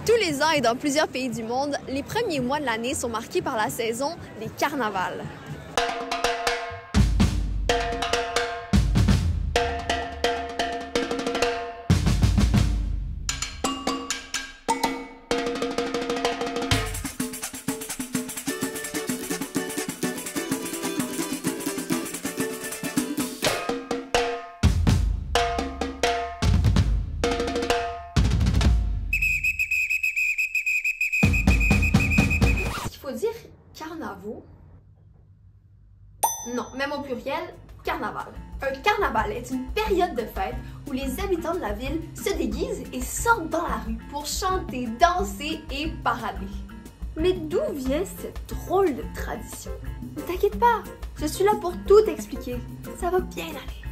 Tous les ans et dans plusieurs pays du monde, les premiers mois de l'année sont marqués par la saison des carnavals. Faut dire carnavaux? Non, même au pluriel, carnaval. Un carnaval est une période de fête où les habitants de la ville se déguisent et sortent dans la rue pour chanter, danser et parader. Mais d'où vient cette drôle de tradition? Ne t'inquiète pas, je suis là pour tout expliquer. Ça va bien aller.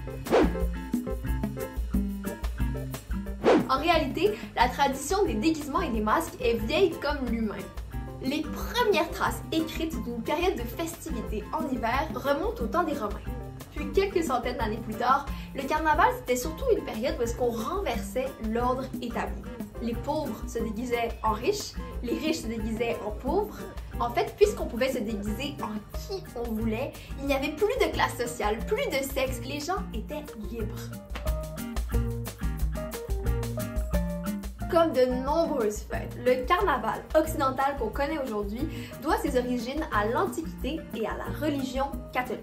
En réalité, la tradition des déguisements et des masques est vieille comme l'humain. Les premières traces écrites d'une période de festivités en hiver remontent au temps des Romains. Puis quelques centaines d'années plus tard, le carnaval c'était surtout une période où est-ce qu'on renversait l'ordre établi. Les pauvres se déguisaient en riches, les riches se déguisaient en pauvres. En fait, puisqu'on pouvait se déguiser en qui on voulait, il n'y avait plus de classe sociale, plus de sexe, les gens étaient libres. Comme de nombreuses fêtes, le carnaval occidental qu'on connaît aujourd'hui doit ses origines à l'Antiquité et à la religion catholique.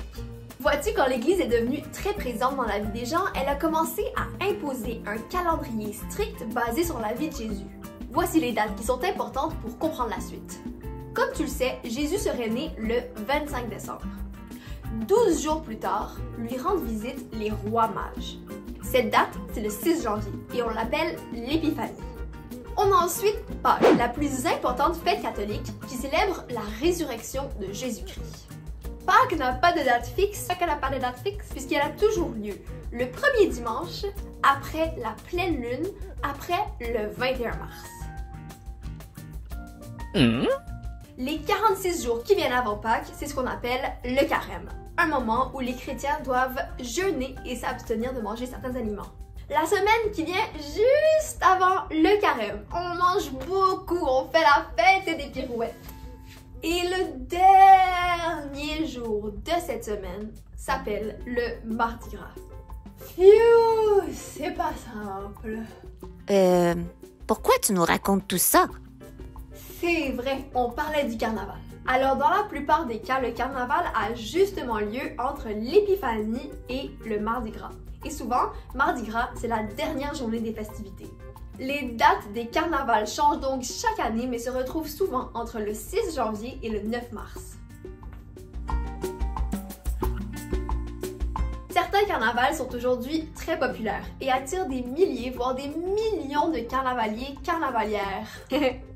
Vois-tu, quand l'Église est devenue très présente dans la vie des gens, elle a commencé à imposer un calendrier strict basé sur la vie de Jésus. Voici les dates qui sont importantes pour comprendre la suite. Comme tu le sais, Jésus serait né le 25 décembre. 12 jours plus tard, lui rendent visite les rois mages. Cette date, c'est le 6 janvier et on l'appelle l'Épiphanie. On a ensuite Pâques, la plus importante fête catholique qui célèbre la résurrection de Jésus-Christ. Pâques n'a pas de date fixe, puisqu'elle a toujours lieu le premier dimanche après la pleine lune, après le 21 mars. Les 46 jours qui viennent avant Pâques, c'est ce qu'on appelle le carême, un moment où les chrétiens doivent jeûner et s'abstenir de manger certains aliments. La semaine qui vient juste avant le carême, on mange beaucoup, on fait la fête et des pirouettes. Et le dernier jour de cette semaine s'appelle le Mardi Gras. Phew, c'est pas simple. Pourquoi tu nous racontes tout ça? C'est vrai, on parlait du carnaval. Alors dans la plupart des cas, le carnaval a justement lieu entre l'Épiphanie et le Mardi Gras. Et souvent, Mardi Gras, c'est la dernière journée des festivités. Les dates des carnavals changent donc chaque année, mais se retrouvent souvent entre le 6 janvier et le 9 mars. Certains carnavals sont aujourd'hui très populaires et attirent des milliers, voire des millions de carnavaliers, carnavalières.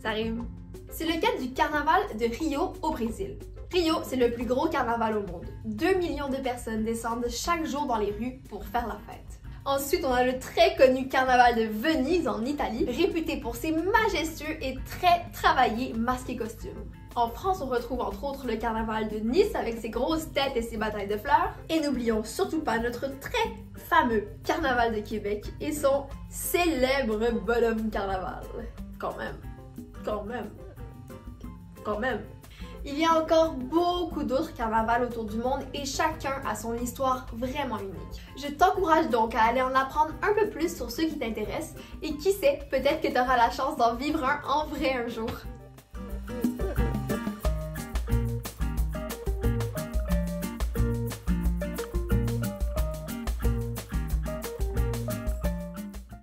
Ça rime. C'est le cas du carnaval de Rio au Brésil. Rio, c'est le plus gros carnaval au monde. 2 millions de personnes descendent chaque jour dans les rues pour faire la fête. Ensuite, on a le très connu carnaval de Venise en Italie, réputé pour ses majestueux et très travaillés masques et costumes. En France, on retrouve entre autres le carnaval de Nice avec ses grosses têtes et ses batailles de fleurs. Et n'oublions surtout pas notre très fameux carnaval de Québec et son célèbre bonhomme carnaval. Quand même. Il y a encore beaucoup d'autres carnavals autour du monde et chacun a son histoire vraiment unique. Je t'encourage donc à aller en apprendre un peu plus sur ceux qui t'intéressent et qui sait, peut-être que tu auras la chance d'en vivre un en vrai un jour.